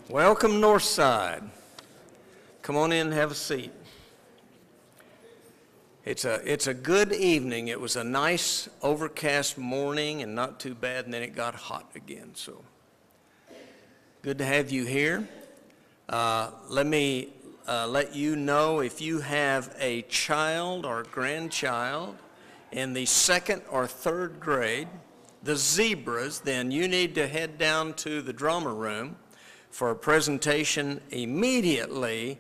Welcome, Northside. Come on in and have a seat. It's a good evening. It was a nice overcast morning and not too bad, and then it got hot again. So good to have you here. Let me let you know, if you have a child or grandchild in the second or third grade, the zebras, then you need to head down to the drama room for a presentation immediately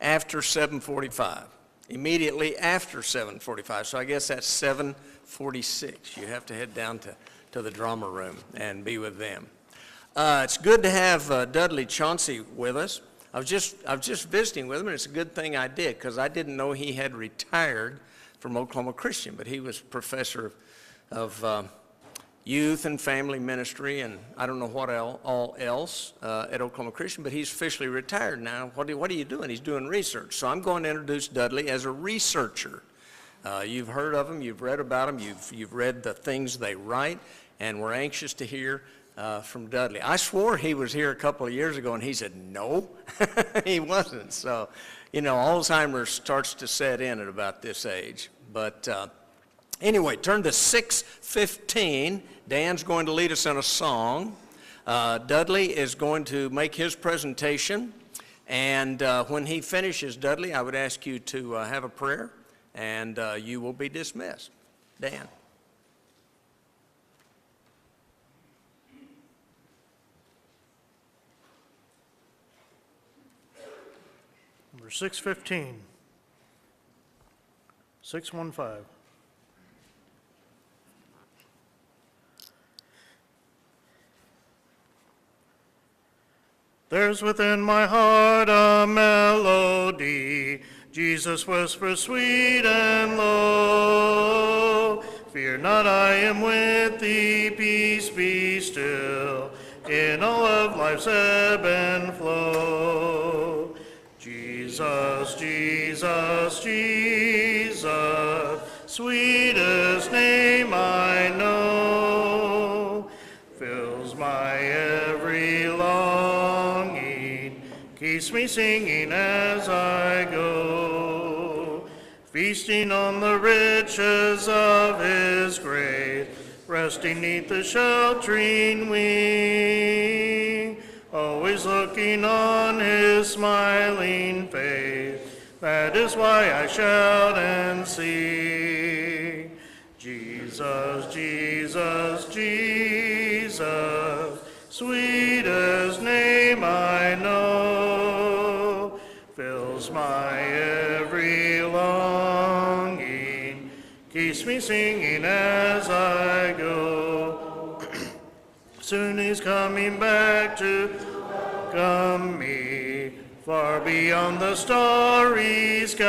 after 7:45. Immediately after 7:45. So I guess that's 7:46. You have to head down to the drama room and be with them. It's good to have Dudley Chauncey with us. I was just visiting with him, and it's a good thing I did, because I didn't know he had retired from Oklahoma Christian, but he was professor of youth and family ministry, and I don't know what all else at Oklahoma Christian, but he's officially retired now. What are you doing? He's doing research. So I'm going to introduce Dudley as a researcher. You've heard of him, you've read about him, you've read the things they write, and we're anxious to hear from Dudley. I swore he was here a couple of years ago, and he said no, he wasn't. So, Alzheimer's starts to set in at about this age. But anyway, turn to 6:15. Dan's going to lead us in a song. Dudley is going to make his presentation. And when he finishes, Dudley, I would ask you to have a prayer, and you will be dismissed. Dan. Number 615. 615. There's within my heart a melody, Jesus whispers sweet and low. Fear not, I am with thee, peace be still, in all of life's ebb and flow. Jesus, Jesus, Jesus, sweetest name I know, fills my every longing, keeps me singing as I go, feasting on the riches of his grace, resting 'neath the sheltering wing, always looking on his smiling face. That is why I shout and sing. Jesus, Jesus, Jesus, sweetest name I know, fills my every longing, keeps me singing as I go. Soon he's coming back to welcome me, far beyond the starry sky.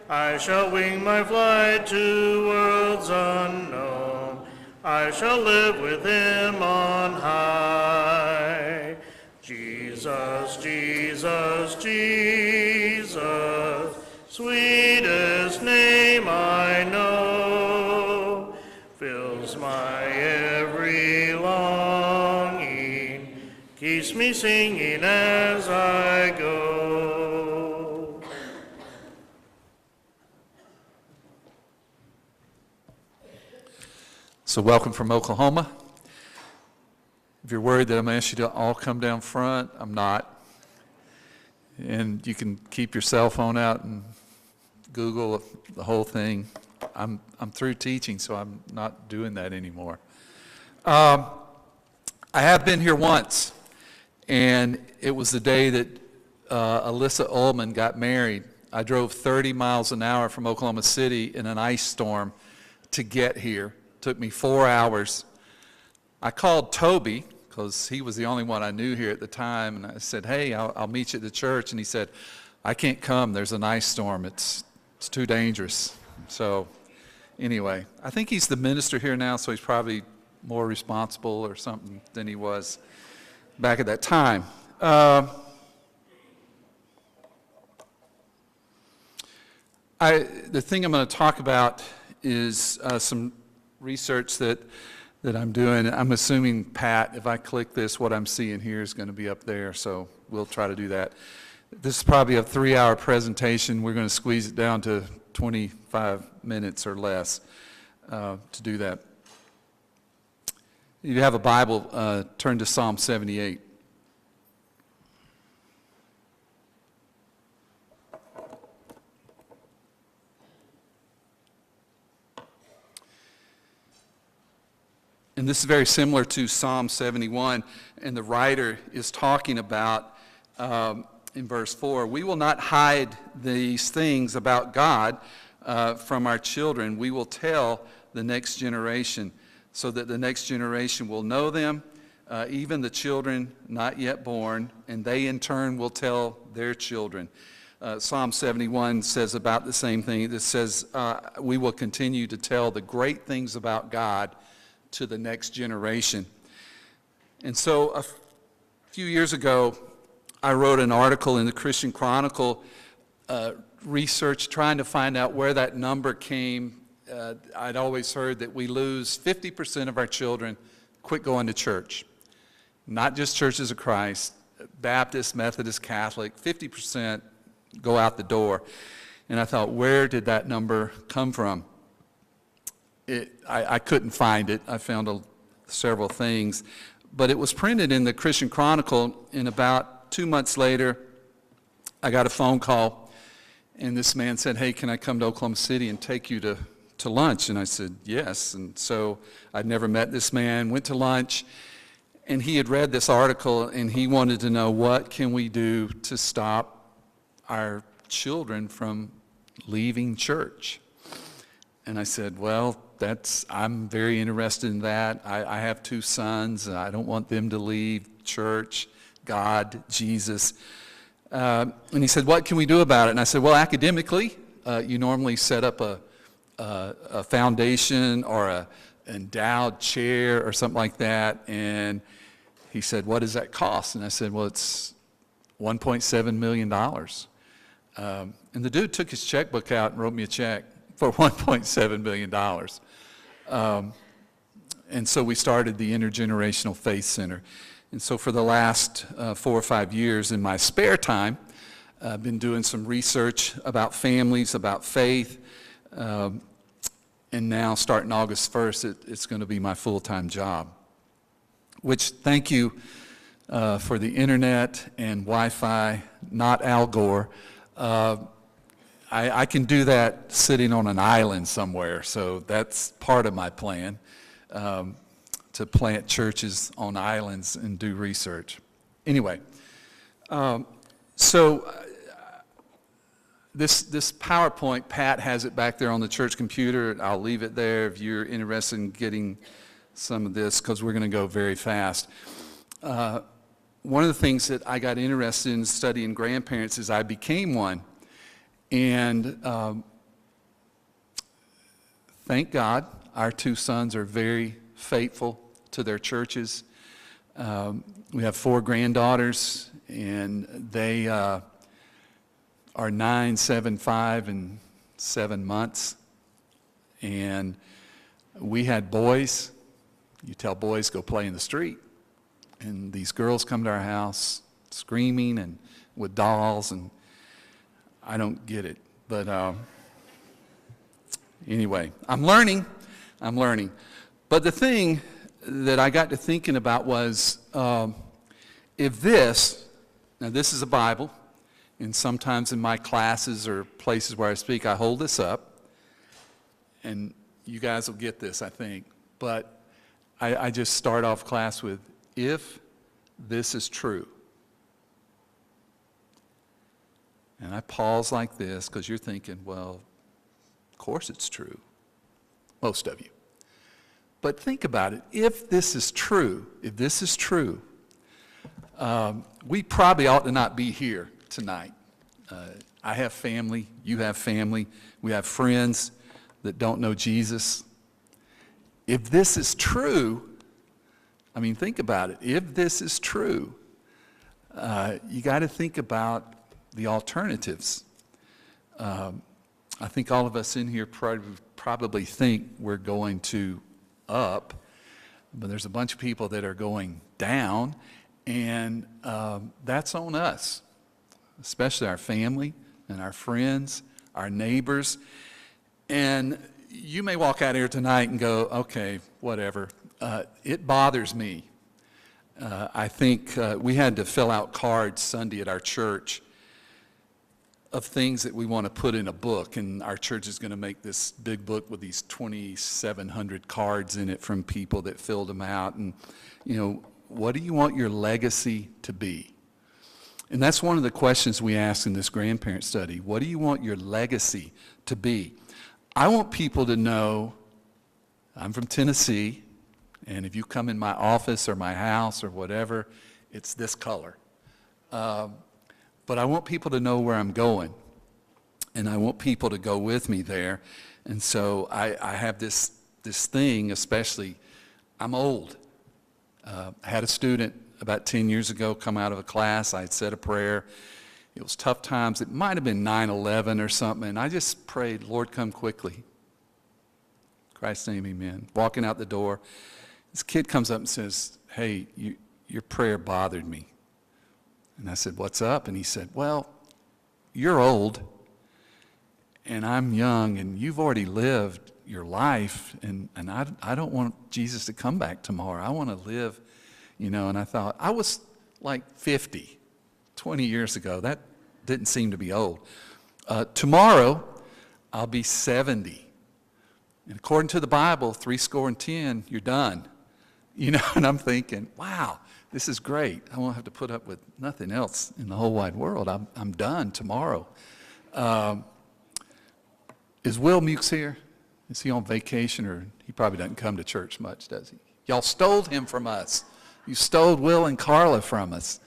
I shall wing my flight to worlds unknown. I shall live with him on high. Jesus, Jesus, Jesus, sweetest name I know, fills my every longing, keeps me singing as I go. So welcome from Oklahoma. If you're worried that I'm going to ask you to all come down front, I'm not. And you can keep your cell phone out and Google the whole thing. I'm through teaching, so I'm not doing that anymore. I have been here once, and it was the day that Alyssa Ullman got married. I drove 30 miles an hour from Oklahoma City in an ice storm to get here. It took me 4 hours. I called Toby, because he was the only one I knew here at the time, and I said, hey, I'll meet you at the church. And he said, I can't come. There's an ice storm. It's too dangerous. So anyway, I think he's the minister here now, so he's probably more responsible or something than he was back at that time. The thing I'm going to talk about is some research that that I'm doing. I'm assuming, Pat, if I click this, what I'm seeing here is going to be up there, so we'll try to do that. This is probably a 3-hour presentation. We're going to squeeze it down to 25 minutes or less to do that. If you have a Bible, turn to Psalm 78. And this is very similar to Psalm 71, and the writer is talking about, in verse 4, we will not hide these things about God from our children. We will tell the next generation, so that the next generation will know them, even the children not yet born, and they in turn will tell their children. Psalm 71 says about the same thing. It says, we will continue to tell the great things about God to the next generation. And so a few years ago, I wrote an article in the Christian Chronicle, research trying to find out where that number came. I'd always heard that we lose 50% of our children quit going to church. Not just Churches of Christ, Baptist, Methodist, Catholic, 50% go out the door. And I thought, where did that number come from? I couldn't find it. I found several things. But it was printed in the Christian Chronicle, and about 2 months later, I got a phone call, and this man said, hey, can I come to Oklahoma City and take you to lunch? And I said, yes. And so I'd never met this man, went to lunch, and he had read this article, and he wanted to know, what can we do to stop our children from leaving church? And I said, well, I'm very interested in that. I have 2 sons. And I don't want them to leave church, God, Jesus. And he said, what can we do about it? And I said, well, academically, you normally set up a foundation or an endowed chair or something like that. And he said, what does that cost? And I said, well, it's $1.7 million. And the dude took his checkbook out and wrote me a check for $1.7 million. And so we started the Intergenerational Faith Center. And so for the last 4 or 5 years in my spare time, I've been doing some research about families, about faith. And now starting August 1st, it's going to be my full-time job. Which, thank you for the internet and Wi-Fi, not Al Gore. I can do that sitting on an island somewhere, so that's part of my plan, to plant churches on islands and do research. Anyway, so this PowerPoint, Pat has it back there on the church computer. I'll leave it there if you're interested in getting some of this, because we're going to go very fast. One of the things that I got interested in studying grandparents is I became one. And thank God, our 2 sons are very faithful to their churches. We have 4 granddaughters, and they are 9, 7, 5, and 7 months. And we had boys. You tell boys, go play in the street. And these girls come to our house screaming and with dolls, and I don't get it, but anyway, I'm learning. But the thing that I got to thinking about was, if this is a Bible, and sometimes in my classes or places where I speak, I hold this up, and you guys will get this, I think, but I just start off class with, if this is true. And I pause like this because you're thinking, well, of course it's true. Most of you. But think about it. If this is true, we probably ought to not be here tonight. I have family. You have family. We have friends that don't know Jesus. If this is true, I mean, think about it. If this is true, you got to think about the alternatives. I think all of us in here probably think we're going to up. but there's a bunch of people that are going down, and that's on us, especially our family and our friends, our neighbors. And you may walk out here tonight and go, okay, whatever. It bothers me. I think we had to fill out cards Sunday at our church of things that we want to put in a book, and our church is going to make this big book with these 2,700 cards in it from people that filled them out. And, you know, what do you want your legacy to be? And that's one of the questions we asked in this grandparent study. What do you want your legacy to be? I want people to know I'm from Tennessee, and if you come in my office or my house or whatever, it's this color. But I want people to know where I'm going, and I want people to go with me there. And so I have this thing, especially, I'm old. I had a student about 10 years ago come out of a class. I had said a prayer. It was tough times. It might have been 9/11 or something, and I just prayed, Lord, come quickly. In Christ's name, amen. Walking out the door, this kid comes up and says, hey, your prayer bothered me. And I said, what's up? And he said, well, you're old, and I'm young, and you've already lived your life, and I don't want Jesus to come back tomorrow. I want to live, you know. And I thought, I was like 50, 20 years ago. That didn't seem to be old. Tomorrow, I'll be 70. And according to the Bible, 70, you're done. You know, and I'm thinking, wow. This is great. I won't have to put up with nothing else in the whole wide world. I'm done tomorrow. Is Will Mukes here? Is he on vacation, or he probably doesn't come to church much, does he? Y'all stole him from us. You stole Will and Carla from us.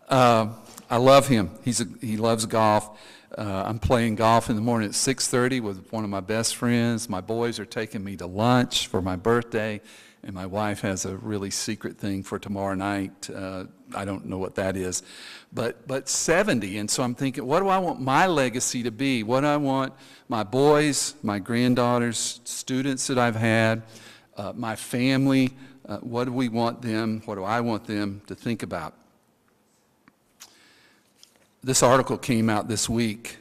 I love him. He loves golf. I'm playing golf in the morning at 6:30 with one of my best friends. My boys are taking me to lunch for my birthday. And my wife has a really secret thing for tomorrow night. I don't know what that is. But 70, and so I'm thinking, what do I want my legacy to be? What do I want my boys, my granddaughters, students that I've had, my family, what do we want them, what do I want them to think about? This article came out this week,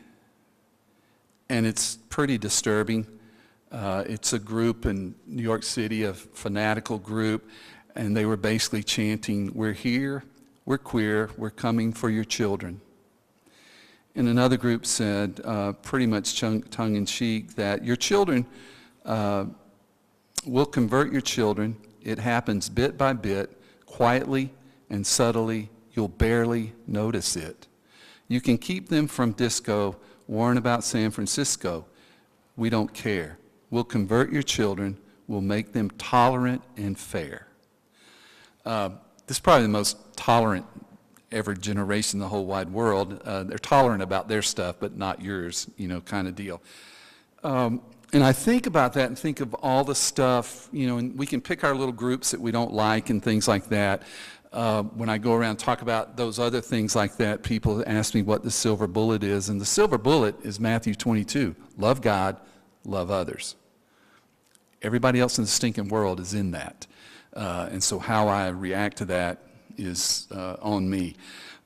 and it's pretty disturbing. It's a group in New York City, a fanatical group, and they were basically chanting, we're here, we're queer, we're coming for your children. And another group said, pretty much tongue-in-cheek, that your children, will convert your children. It happens bit by bit, quietly and subtly. You'll barely notice it. You can keep them from disco, warn about San Francisco. We don't care. We'll convert your children. We'll make them tolerant and fair. This is probably the most tolerant ever generation in the whole wide world. They're tolerant about their stuff, but not yours, you know, kind of deal. And I think about that and think of all the stuff, you know, and we can pick our little groups that we don't like and things like that. When I go around and talk about those other things like that, people ask me what the silver bullet is. And the silver bullet is Matthew 22. Love God, love others. Everybody else in the stinking world is in that. And so how I react to that is on me.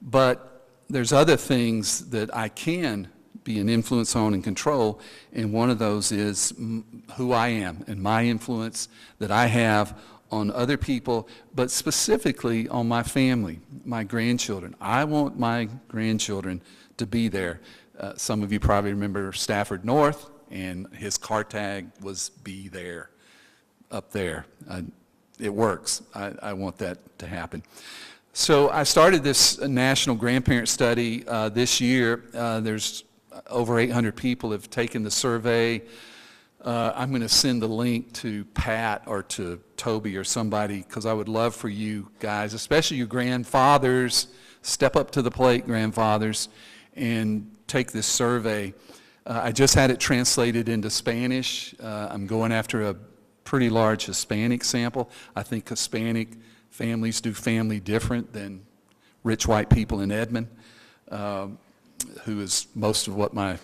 But there's other things that I can be an influence on and control, and one of those is who I am and my influence that I have on other people, but specifically on my family, my grandchildren. I want my grandchildren to be there. Some of you probably remember Stafford North, and his car tag was "Be There," up there. It works. I want that to happen. So I started this national grandparent study this year. There's over 800 people have taken the survey. I'm going to send the link to Pat or to Toby or somebody, because I would love for you guys, especially you grandfathers, step up to the plate, grandfathers, and take this survey. I just had it translated into Spanish. I'm going after a pretty large Hispanic sample. I think Hispanic families do family different than rich white people in Edmond, who is most of what my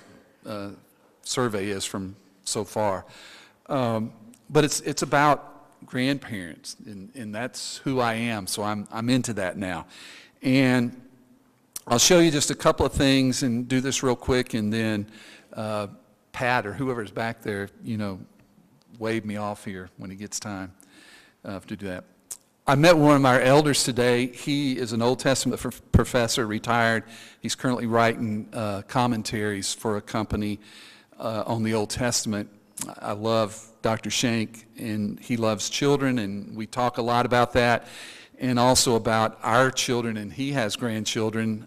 survey is from so far. But it's about grandparents, and that's who I am, so I'm into that now. And I'll show you just a couple of things and do this real quick, and then Pat or whoever's back there, wave me off here when it gets time to do that. I met one of our elders today. He is an Old Testament professor, retired. He's currently writing commentaries for a company on the Old Testament. I love Dr. Shank, and he loves children, and we talk a lot about that, and also about our children, and he has grandchildren.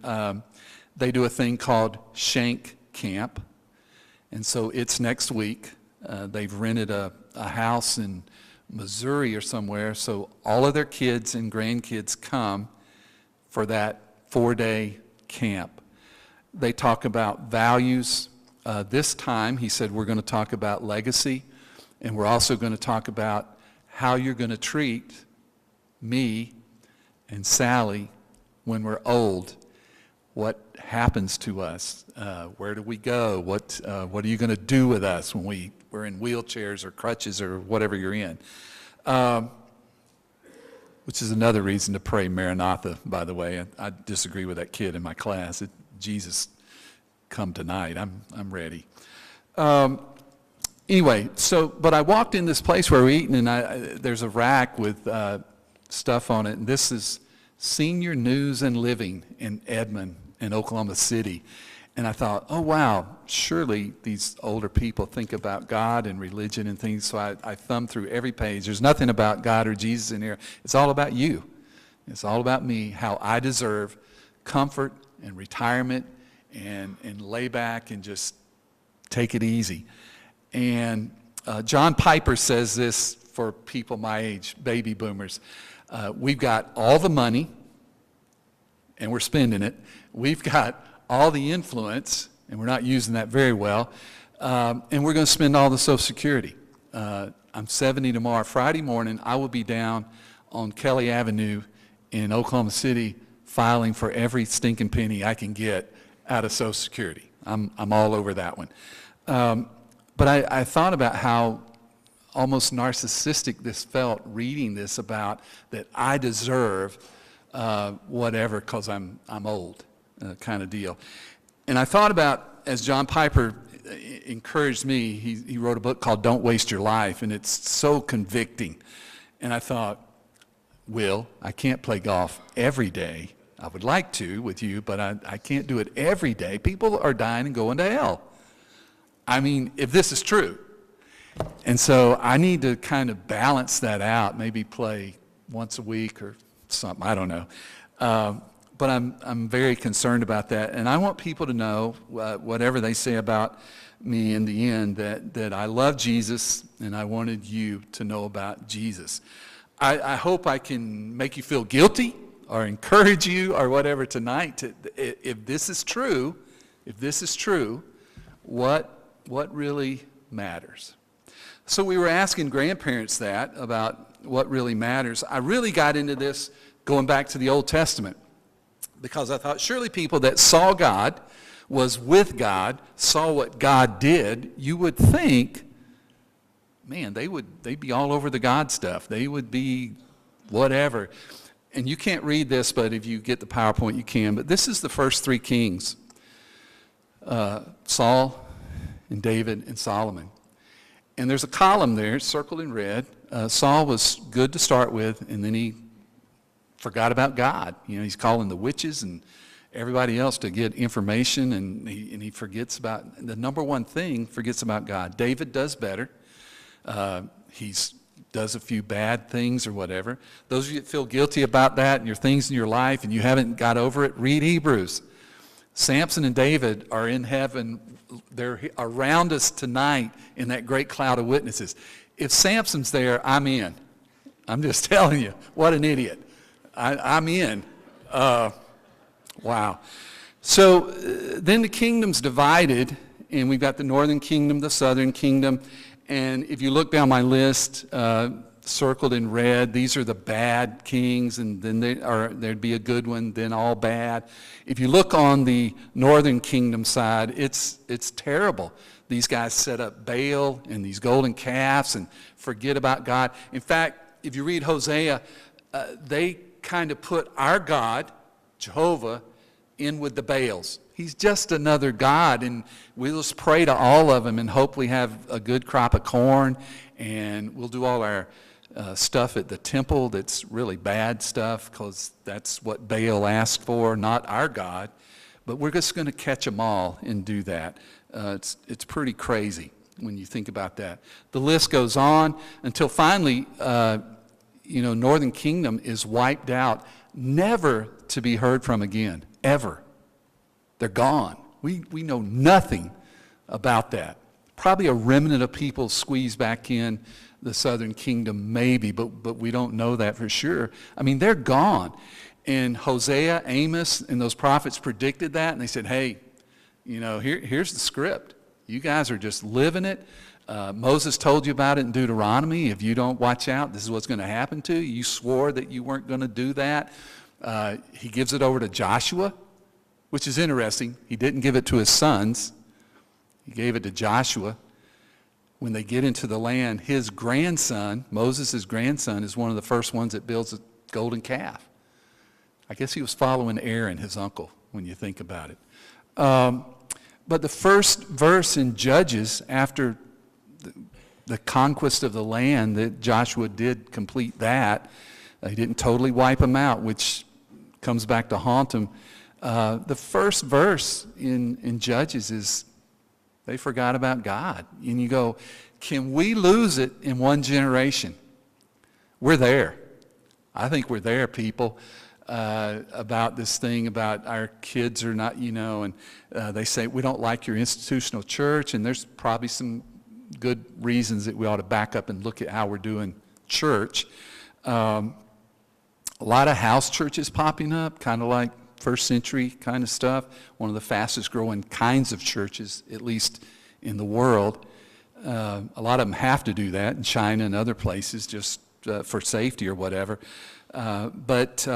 They do a thing called Shank Camp, and so it's next week. They've rented a house in Missouri or somewhere, so all of their kids and grandkids come for that 4-day camp. They talk about values. This time, he said, we're going to talk about legacy, and we're also going to talk about how you're going to treat me and Sally when we're old. What happens to us? Where do we go? What are you going to do with us when we're in wheelchairs or crutches or whatever you're in? Which is another reason to pray Maranatha, by the way. I disagree with that kid in my class. Jesus, come tonight. I'm ready. Anyway, but I walked in this place where we're eating, and there's a rack with stuff on it, and this is Senior News and Living in Edmond in Oklahoma City. And I thought, oh, wow, surely these older people think about God and religion and things. So I thumbed through every page. There's nothing about God or Jesus in here. It's all about you. It's all about me, how I deserve comfort and retirement and lay back and just take it easy. And John Piper says this for people my age, baby boomers. We've got all the money, and we're spending it. We've got all the influence, and we're not using that very well, and we're going to spend all the Social Security. I'm 70 tomorrow. Friday morning, I will be down on Kelly Avenue in Oklahoma City filing for every stinking penny I can get out of Social Security. I'm all over that one. But I thought about how almost narcissistic this felt reading this about that I deserve whatever because I'm old kind of deal. And I thought about, as John Piper encouraged me, he wrote a book called Don't Waste Your Life, and it's so convicting. And I thought, Will, I can't play golf every day. I would like to with you, but I can't do it every day. People are dying and going to hell. I mean, if this is true. And so I need to kind of balance that out, maybe play once a week or something, I don't know. But I'm very concerned about that. And I want people to know, whatever they say about me in the end, that I love Jesus, and I wanted you to know about Jesus. I hope I can make you feel guilty or encourage you or whatever tonight. If this is true, what really matters? So we were asking grandparents that about what really matters. I really got into this going back to the Old Testament because I thought surely people that saw God, was with God, saw what God did, you would think, man, they'd be all over the God stuff. They would be whatever. And you can't read this, but if you get the PowerPoint, you can. But this is the first 3 kings, Saul and David and Solomon. And there's a column there circled in red. Saul was good to start with, and then he forgot about God. He's calling the witches and everybody else to get information, and he forgets about, the number one thing, forgets about God. David does better. He does a few bad things or whatever. Those of you that feel guilty about that and your things in your life and you haven't got over it, read Hebrews. Samson and David are in heaven. They're around us tonight in that great cloud of witnesses. If Samson's there, I'm in. I'm just telling you, what an idiot. I'm in. Wow. So then the kingdom's divided, and we've got the northern kingdom, the southern kingdom. And if you look down my list, circled in red. These are the bad kings, and then there'd be a good one, then all bad. If you look on the northern kingdom side, it's terrible. These guys set up Baal and these golden calves and forget about God. In fact, if you read Hosea, they kind of put our God, Jehovah, in with the Baals. He's just another God, and we'll just pray to all of them and hope we have a good crop of corn, and we'll do all our stuff at the temple that's really bad stuff, because that's what Baal asked for, not our God. But we're just going to catch them all and do that. It's pretty crazy when you think about that. The list goes on until finally, Northern Kingdom is wiped out, never to be heard from again, ever. They're gone. We know nothing about that. Probably a remnant of people squeezed back in the Southern Kingdom, maybe, but we don't know that for sure. I mean, they're gone. And Hosea, Amos, and those prophets predicted that, and they said, hey, here's the script. You guys are just living it. Moses told you about it in Deuteronomy. If you don't watch out, this is what's going to happen to you. You swore that you weren't going to do that. He gives it over to Joshua, which is interesting. He didn't give it to his sons. He gave it to Joshua. When they get into the land, his grandson, Moses' grandson, is one of the first ones that builds a golden calf. I guess he was following Aaron, his uncle, when you think about it. But the first verse in Judges, after the conquest of the land, that Joshua did complete that. He didn't totally wipe them out, which comes back to haunt him. The first verse in Judges is they forgot about God. And you go, can we lose it in one generation? We're there. I think we're there, people, about this thing about our kids are not, and they say, we don't like your institutional church, and there's probably some good reasons that we ought to back up and look at how we're doing church. A lot of house churches popping up, kind of like first century kind of stuff. One of the fastest growing kinds of churches, at least in the world. A lot of them have to do that in China and other places just for safety or whatever. But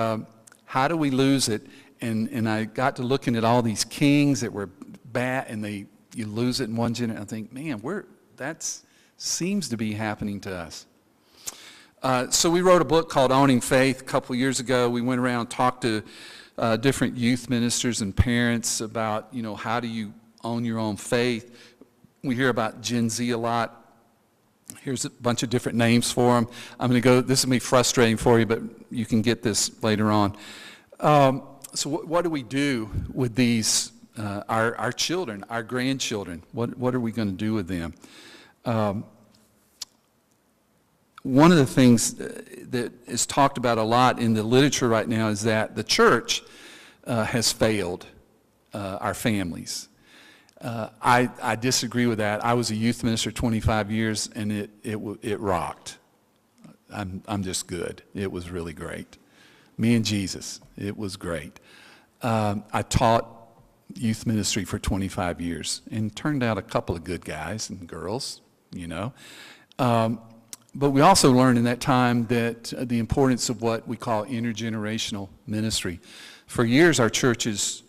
how do we lose it? And I got to looking at all these kings that were bad, and you lose it in one generation. I think, man, that seems to be happening to us. So we wrote a book called Owning Faith a couple years ago. We went around and talked to different youth ministers and parents about, how do you own your own faith? We hear about Gen Z a lot. Here's a bunch of different names for them. I'm going to go, this will be frustrating for you, but you can get this later on. So what do we do with these, our children, our grandchildren? What are we going to do with them? One of the things that is talked about a lot in the literature right now is that the church has failed our families. I disagree with that. I was a youth minister 25 years, and it rocked. I'm just good. It was really great. Me and Jesus, it was great. I taught youth ministry for 25 years and turned out a couple of good guys and girls, But we also learned in that time that the importance of what we call intergenerational ministry. For years, our churches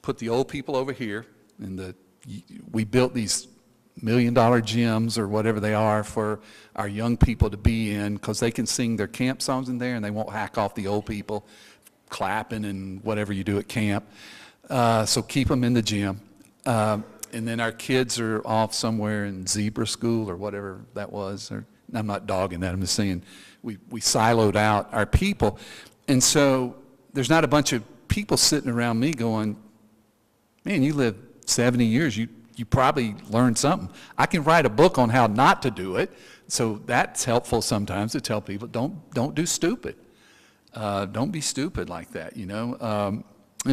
put the old people over here, and we built these $1 million gyms or whatever they are for our young people to be in, because they can sing their camp songs in there and they won't hack off the old people clapping and whatever you do at camp. So keep them in the gym. And then our kids are off somewhere in zebra school or whatever that was. I'm not dogging that. I'm just saying we siloed out our people. And so there's not a bunch of people sitting around me going, man, you lived 70 years. You probably learned something. I can write a book on how not to do it. So that's helpful sometimes to tell people, don't do stupid. Don't be stupid like that,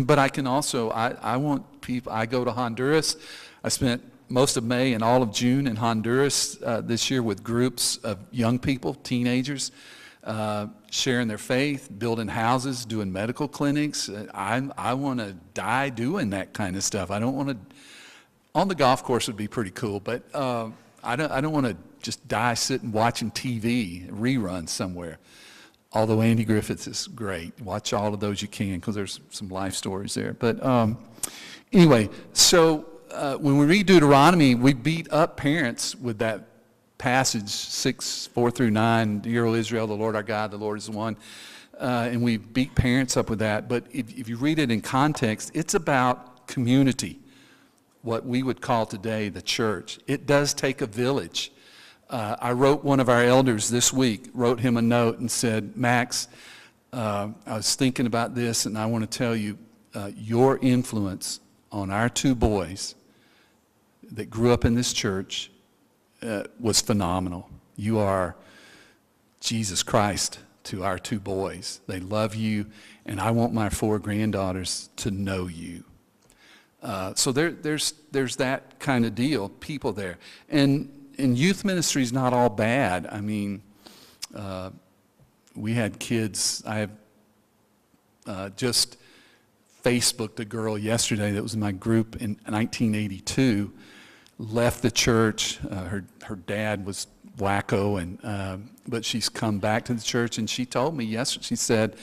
But I can also, I want people, I go to Honduras. I spent most of May and all of June in Honduras this year with groups of young people, teenagers, sharing their faith, building houses, doing medical clinics. I want to die doing that kind of stuff. I don't want to, on the golf course would be pretty cool, but I don't want to just die sitting watching TV, reruns somewhere. Although Andy Griffiths is great. Watch all of those you can, because there's some life stories there. But anyway, so when we read Deuteronomy, we beat up parents with that passage, 6:4-9, Hear, O Israel, the Lord our God, the Lord is one. And we beat parents up with that. But if you read it in context, it's about community, what we would call today the church. It does take a village. I wrote one of our elders this week, wrote him a note and said, Max, I was thinking about this, and I want to tell you, your influence on our two boys that grew up in this church was phenomenal. You are Jesus Christ to our two boys. They love you, and I want my 4 granddaughters to know you. So there's that kind of deal, people there. And youth ministry is not all bad. I mean, we had kids. I have just Facebooked a girl yesterday that was in my group in 1982, left the church. Her dad was wacko, but she's come back to the church, and she told me yesterday, she said,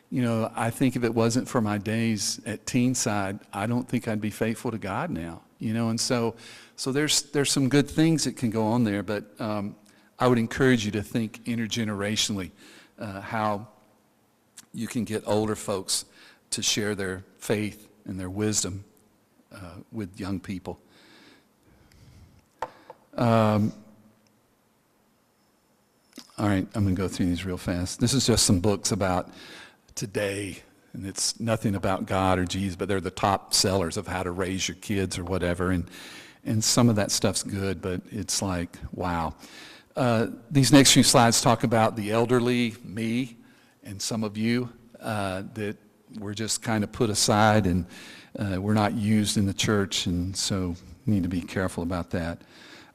you know, I think if it wasn't for my days at Teenside, I don't think I'd be faithful to God now. You know, and so there's some good things that can go on there, but I would encourage you to think intergenerationally how you can get older folks to share their faith and their wisdom with young people. All right, I'm going to go through these real fast. This is just some books about today, and it's nothing about God or Jesus, but they're the top sellers of how to raise your kids or whatever, and some of that stuff's good, but it's like, wow. These next few slides talk about the elderly, me, and some of you that we're just kind of put aside, and we're not used in the church, and so we need to be careful about that.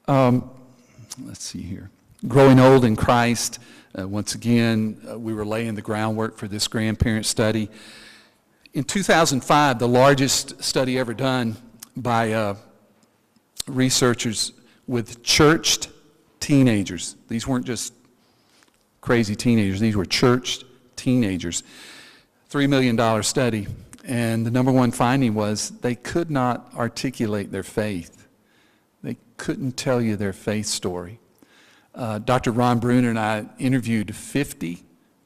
Let's see here. Growing old in Christ. Once again, we were laying the groundwork for this grandparent study. In 2005, the largest study ever done by researchers with churched teenagers. These weren't just crazy teenagers. These were churched teenagers. $3 million study. And the number one finding was they could not articulate their faith. They couldn't tell you their faith story. Dr. Ron Bruner and I interviewed 50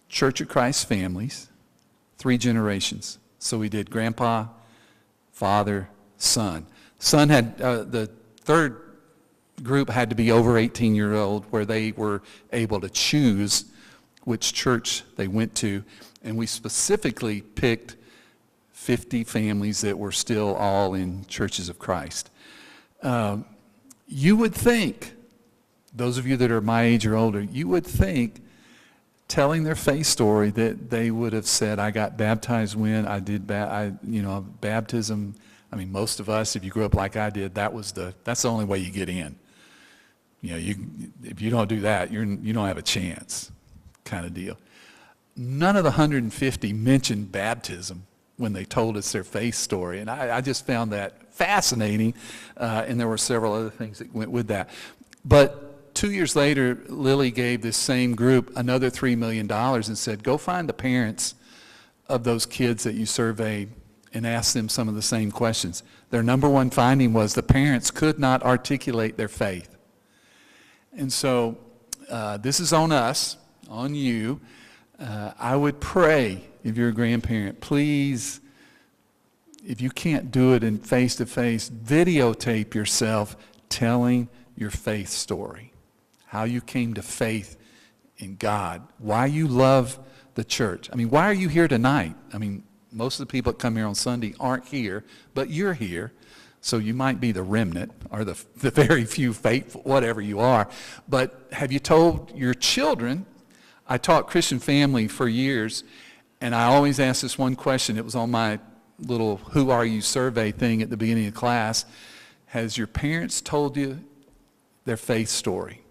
Church of Christ families, 3 generations. So we did grandpa, father, son. Son had, the third group had to be over 18 years old, where they were able to choose which church they went to. And we specifically picked 50 families that were still all in Churches of Christ. You would think, those of you that are my age or older, you would think telling their faith story that they would have said, I got baptized when I did baptism. I mean, most of us, if you grew up like I did, that's the only way you get in. You know, if you don't do that, you don't have a chance, kind of deal. None of the 150 mentioned baptism when they told us their faith story, and I just found that fascinating, and there were several other things that went with that. But 2 years later, Lily gave this same group another $3 million and said, go find the parents of those kids that you surveyed and ask them some of the same questions. Their number one finding was the parents could not articulate their faith. And so this is on us, on you. I would pray, if you're a grandparent, please, if you can't do it in face-to-face, videotape yourself telling your faith story. How you came to faith in God, why you love the church. I mean, why are you here tonight? I mean, most of the people that come here on Sunday aren't here, but you're here, so you might be the remnant or the very few faithful, whatever you are. But have you told your children? I taught Christian family for years, and I always ask this one question. It was on my little "Who Are You" survey thing at the beginning of class. Has your parents told you their faith story?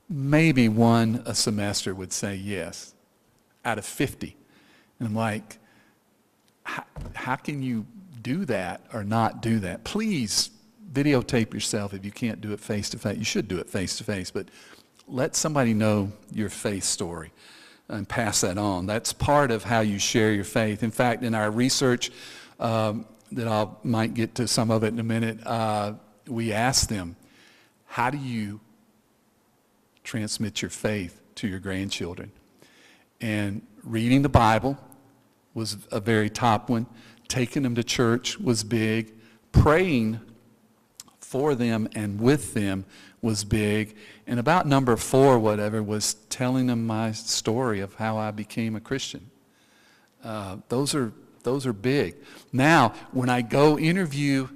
Maybe one a semester would say yes, out of 50. And I'm like, how can you do that or not do that? Please videotape yourself if you can't do it face-to-face. You should do it face-to-face, but let somebody know your faith story and pass that on. That's part of how you share your faith. In fact, in our research, that I might get to some of it in a minute, we asked them, how do you transmit your faith to your grandchildren? And reading the Bible was a very top one. Taking them to church was big. Praying for them and with them was big. And about number 4, whatever, was telling them my story of how I became a Christian. Those are big. Now, when I go interview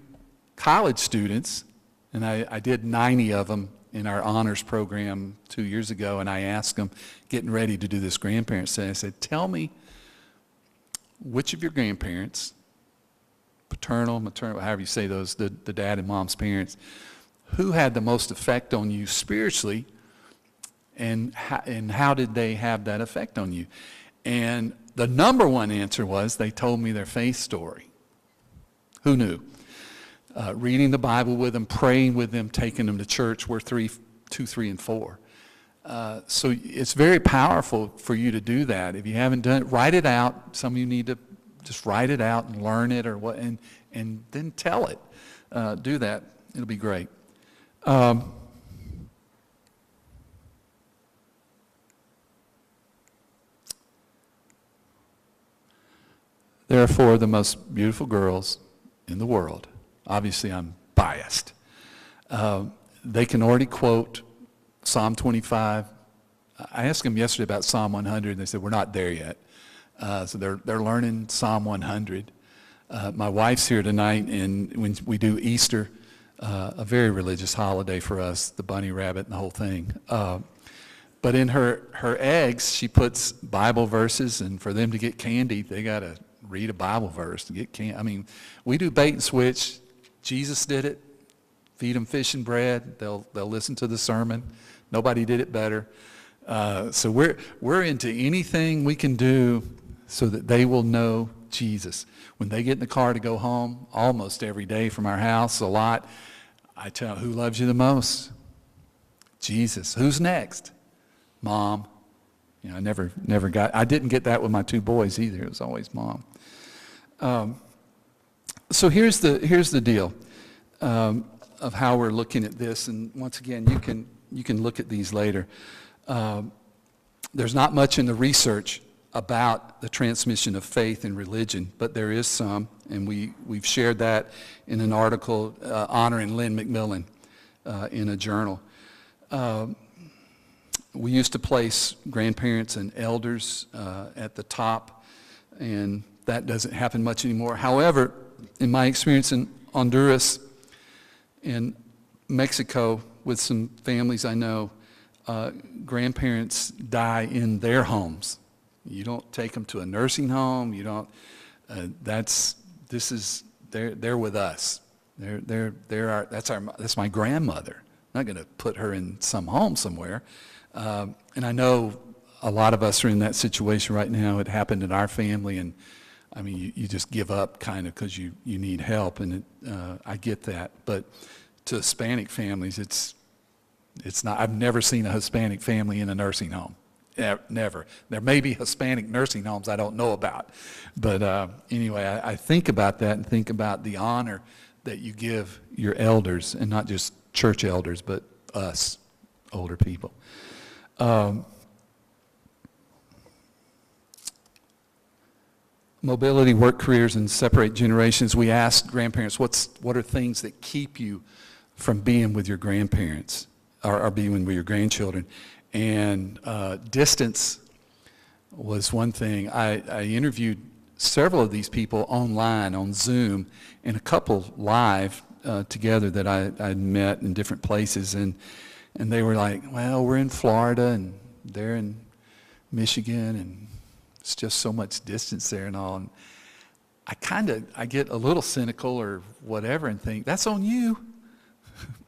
college students, and I did 90 of them in our honors program 2 years ago, and I asked them, getting ready to do this grandparent study, I said, tell me which of your grandparents, paternal, maternal, however you say those, the dad and mom's parents, who had the most effect on you spiritually, and how did they have that effect on you? And the number one answer was they told me their faith story. Who knew? Reading the Bible with them, praying with them, taking them to church were 2, 3, and 4. So it's very powerful for you to do that. If you haven't done it, write it out. Some of you need to just write it out and learn it, or what, and then tell it. Do that. It'll be great. There are 4 of the most beautiful girls in the world. Obviously, I'm biased. They can already quote Psalm 25. I asked them yesterday about Psalm 100, and they said, we're not there yet. So they're learning Psalm 100. My wife's here tonight, and when we do Easter, a very religious holiday for us, the bunny rabbit and the whole thing. But in her eggs, she puts Bible verses, and for them to get candy, they got to read a Bible verse to get candy. I mean, we do bait and switch. Jesus did it. Feed them fish and bread. They'll listen to the sermon. Nobody did it better. So we're into anything we can do so that they will know Jesus. When they get in the car to go home, almost every day from our house, a lot, I tell them, who loves you the most? Jesus. Who's next? Mom. You know, I didn't get that with my 2 boys either. It was always Mom. So here's the deal of how we're looking at this. And once again, you can look at these later. There's not much in the research about the transmission of faith and religion, but there is some, and we've shared that in an article honoring Lynn McMillan in a journal. We used to place grandparents and elders at the top, and that doesn't happen much anymore. However, in my experience in Honduras and Mexico with some families I know, grandparents die in their homes. You don't take them to a nursing home. You don't. They're with us. That's my grandmother. I'm not going to put her in some home somewhere. And I know a lot of us are in that situation right now. It happened in our family, and I mean, you just give up kind of because you need help, and I get that. But to Hispanic families, it's not. I've never seen a Hispanic family in a nursing home. Never. There may be Hispanic nursing homes I don't know about. But anyway, I think about that and think about the honor that you give your elders, and not just church elders, but us, older people. Mobility, work careers, and separate generations. We asked grandparents, what are things that keep you from being with your grandparents or being with your grandchildren? And distance was one thing. I interviewed several of these people online on Zoom, and a couple live together that I'd met in different places, and they were like, well, we're in Florida and they're in Michigan, and it's just so much distance there and all. And I get a little cynical or whatever and think, that's on you.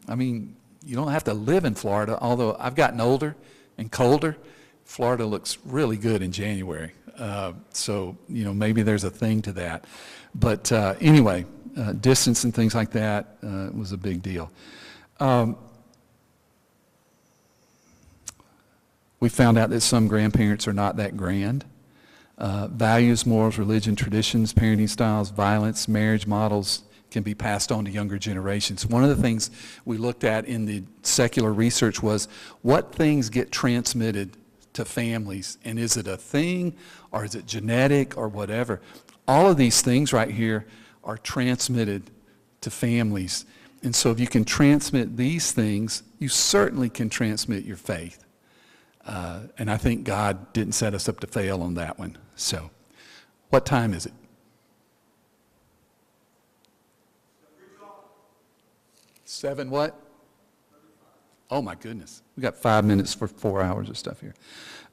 I mean, you don't have to live in Florida, although I've gotten older and colder. Florida looks really good in January. So, maybe there's a thing to that. But anyway, distance and things like that was a big deal. We found out that some grandparents are not that grand. Values, morals, religion, traditions, parenting styles, violence, marriage models can be passed on to younger generations. One of the things we looked at in the secular research was what things get transmitted to families, and is it a thing, or is it genetic, or whatever? All of these things right here are transmitted to families. And so if you can transmit these things, you certainly can transmit your faith. And I think God didn't set us up to fail on that one. So, what time is it? 7 what? Oh my goodness. We got 5 minutes for 4 hours of stuff here.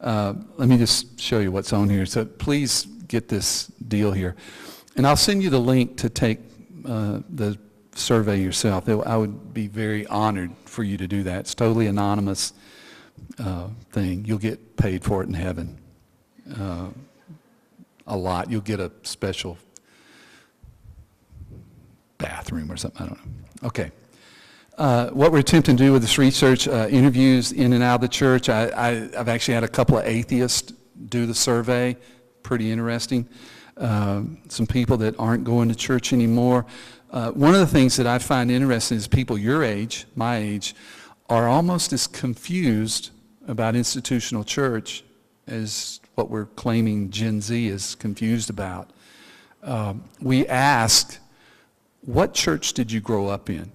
Let me just show you what's on here. So please get this deal here. And I'll send you the link to take the survey yourself. I would be very honored for you to do that. It's totally anonymous thing. You'll get paid for it in heaven. A lot. You'll get a special bathroom or something. I don't know. Okay. What we're attempting to do with this research, interviews in and out of the church. I've actually had a couple of atheists do the survey. Pretty interesting. Some people that aren't going to church anymore. One of the things that I find interesting is people your age, my age, are almost as confused about institutional church as what we're claiming Gen Z is confused about. We ask, what church did you grow up in?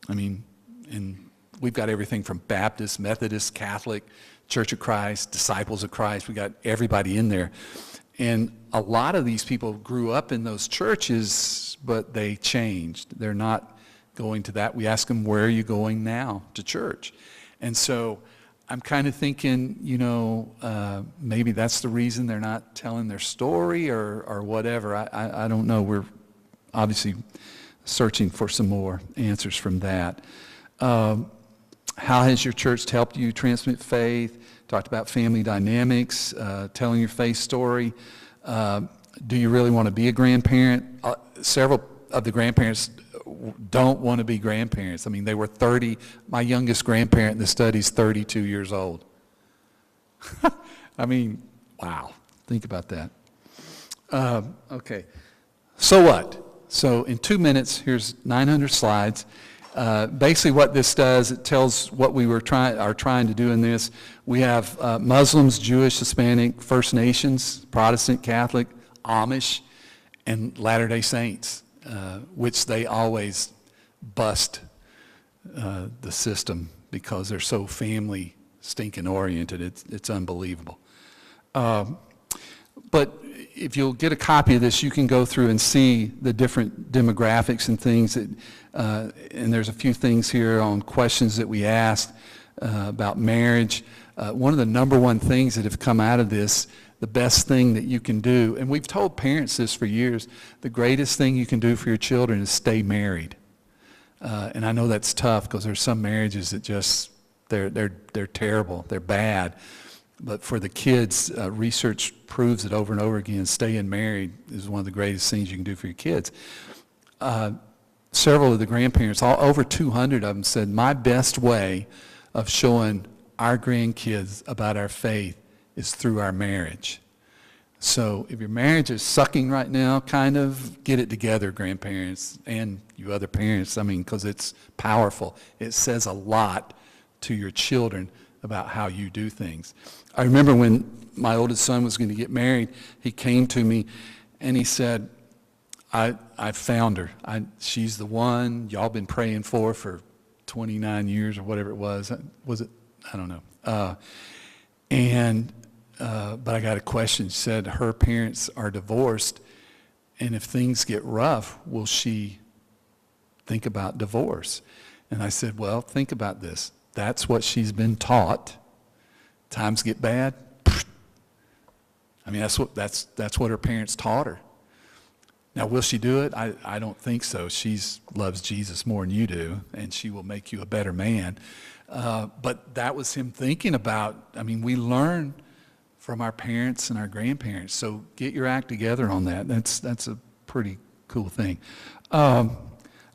I mean, and we've got everything from Baptist, Methodist, Catholic, Church of Christ, Disciples of Christ. We got everybody in there. And a lot of these people grew up in those churches, but they changed. They're not going to that. We ask them, where are you going now to church? And so I'm kind of thinking, maybe that's the reason they're not telling their story or whatever. I don't know. We're obviously searching for some more answers from that. How has your church helped you transmit faith? Talked about family dynamics, telling your faith story. Do you really want to be a grandparent? Several of the grandparents don't want to be grandparents. I mean, they were 30. My youngest grandparent in the study is 32 years old. I mean, wow. Think about that. Okay. So what? So in 2 minutes, here's 900 slides. Basically what this does, it tells what we are trying to do in this. We have Muslims, Jewish, Hispanic, First Nations, Protestant, Catholic, Amish, and Latter-day Saints, which they always bust the system because they're so family stinking oriented. It's unbelievable. But if you'll get a copy of this, you can go through and see the different demographics and things. And there's a few things here on questions that we asked about marriage. One of the number one things that have come out of this, the best thing that you can do, and we've told parents this for years, the greatest thing you can do for your children is stay married. And I know that's tough because there's some marriages that just, they're terrible, they're bad. But for the kids, research proves it over and over again, staying married is one of the greatest things you can do for your kids. Several of the grandparents, over 200 of them, said, my best way of showing our grandkids about our faith is through our marriage. So if your marriage is sucking right now, kind of get it together, grandparents, and you other parents, because it's powerful. It says a lot to your children about how you do things. I remember when my oldest son was going to get married, he came to me and he said, I found her. She's the one y'all been praying for 29 years or whatever it was. Was it? I don't know. But I got a question. She said her parents are divorced, and if things get rough, will she think about divorce? And I said, well, think about this. That's what she's been taught. Times get bad. That's what her parents taught her. Now, will she do it? I don't think so. She loves Jesus more than you do, and she will make you a better man. But that was him thinking about, we learn from our parents and our grandparents. So get your act together on that. That's a pretty cool thing.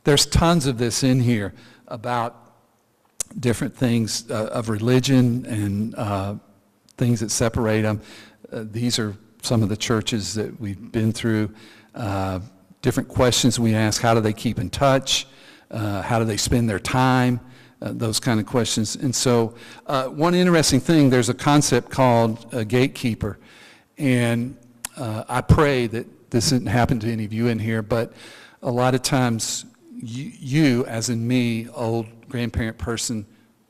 There's tons of this in here about different things of religion and things that separate them. These are some of the churches that we've been through. Different questions we ask: how do they keep in touch? How do they spend their time? Those kind of questions. And so one interesting thing, there's a concept called a gatekeeper. And I pray that this didn't happen to any of you in here, but a lot of times you, as in me, old grandparent person,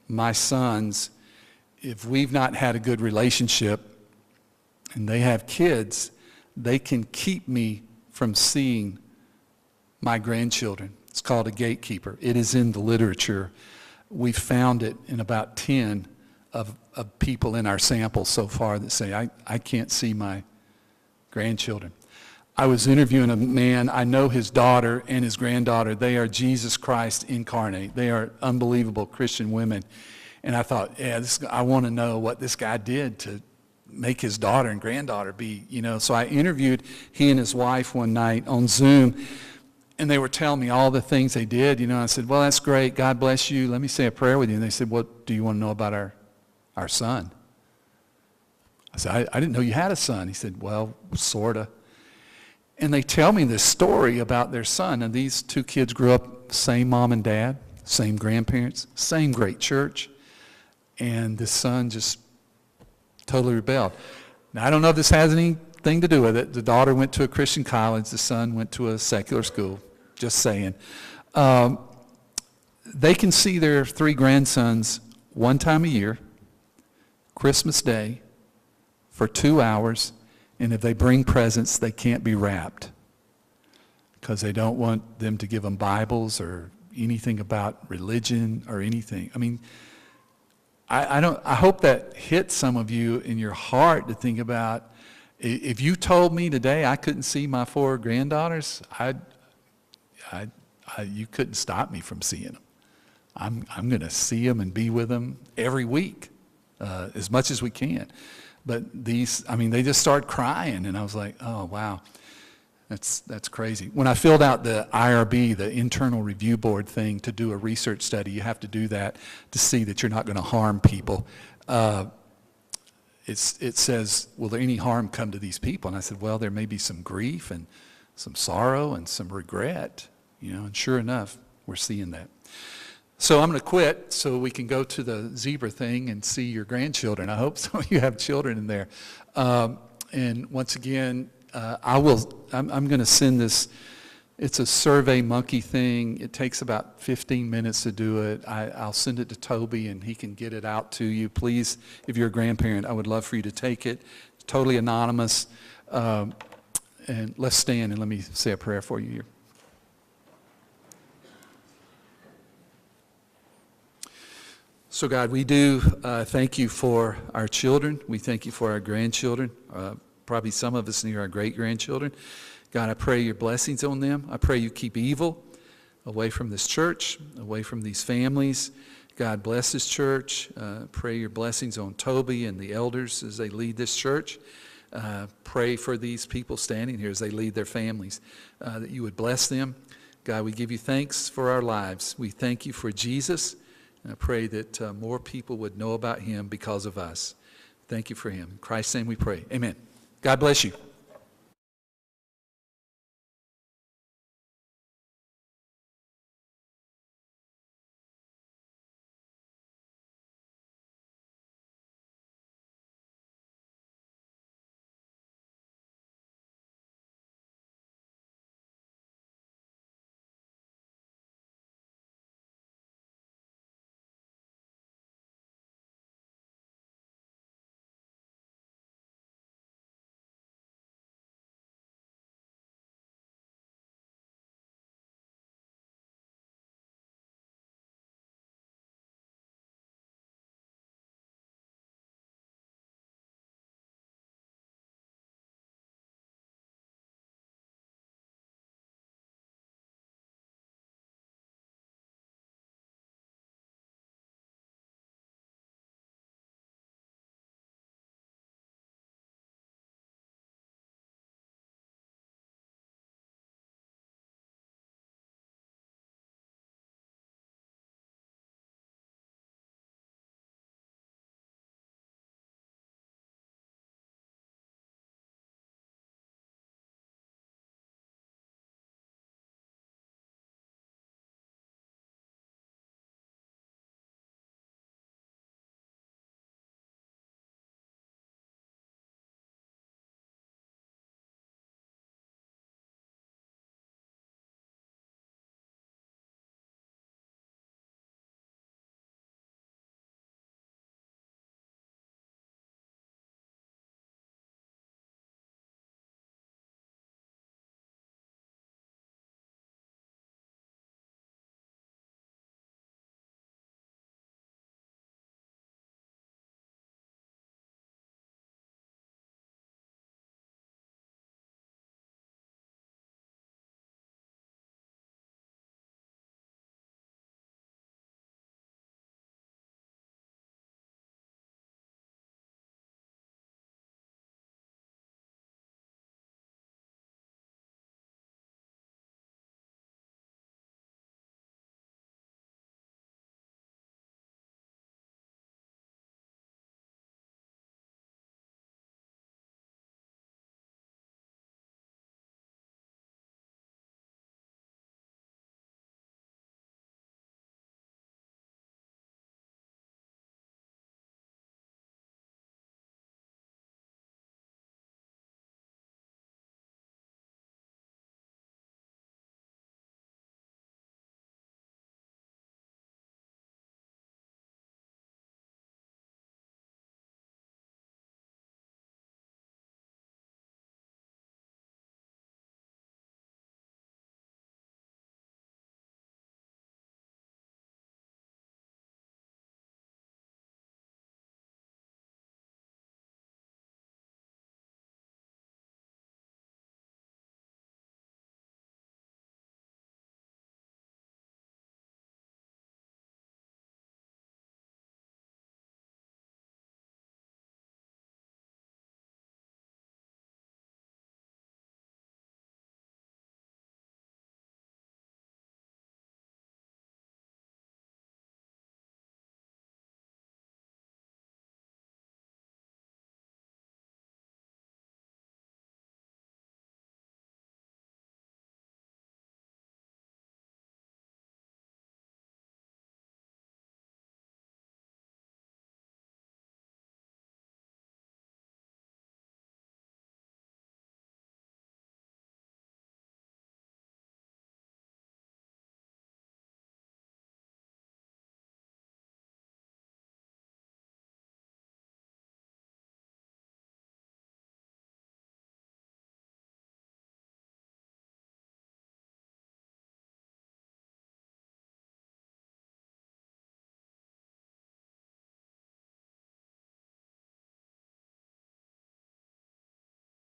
my sons, if we've not had a good relationship and they have kids, they can keep me from seeing my grandchildren. It's called a gatekeeper. It is in the literature. We found it in about 10 of people in our sample so far that say, I can't see my grandchildren. I was interviewing a man. I know his daughter and his granddaughter. They are Jesus Christ incarnate. They are unbelievable Christian women. And I thought, yeah, I want to know what this guy did to make his daughter and granddaughter be, So I interviewed he and his wife one night on Zoom, and they were telling me all the things they did. I said, well, that's great. God bless you. Let me say a prayer with you. And they said, what do you want to know about our son? I said, I didn't know you had a son. He said, well, sort of. And they tell me this story about their son. And these two kids grew up same mom and dad, same grandparents, same great church. And this son just totally rebelled. Now, I don't know if this has anything to do with it. The daughter went to a Christian college. The son went to a secular school. Just saying. They can see their 3 grandsons one time a year, Christmas Day, for 2 hours. And if they bring presents, they can't be wrapped because they don't want them to give them Bibles or anything about religion or anything. I mean, I hope that hits some of you in your heart to think about. If you told me today I couldn't see my 4 granddaughters, you couldn't stop me from seeing them. I'm going to see them and be with them every week as much as we can. But they just start crying, and I was like, oh, wow, that's crazy. When I filled out the IRB, the Internal Review Board thing, to do a research study, you have to do that to see that you're not going to harm people. It says, will there any harm come to these people? And I said, well, there may be some grief and some sorrow and some regret, and sure enough, we're seeing that. So I'm going to quit so we can go to the zebra thing and see your grandchildren. I hope some of you have children in there. And once again, I'm going to send this. It's a Survey Monkey thing. It takes about 15 minutes to do it. I'll send it to Toby, and he can get it out to you. Please, if you're a grandparent, I would love for you to take it. It's totally anonymous. And let's stand and let me say a prayer for you here. So God, we do thank you for our children. We thank you for our grandchildren. Probably some of us near our great-grandchildren. God, I pray your blessings on them. I pray you keep evil away from this church, away from these families. God, bless this church. Pray your blessings on Toby and the elders as they lead this church. Pray for these people standing here as they lead their families, that you would bless them. God, we give you thanks for our lives. We thank you for Jesus. And I pray that more people would know about him because of us. Thank you for him. In Christ's name we pray. Amen. God bless you.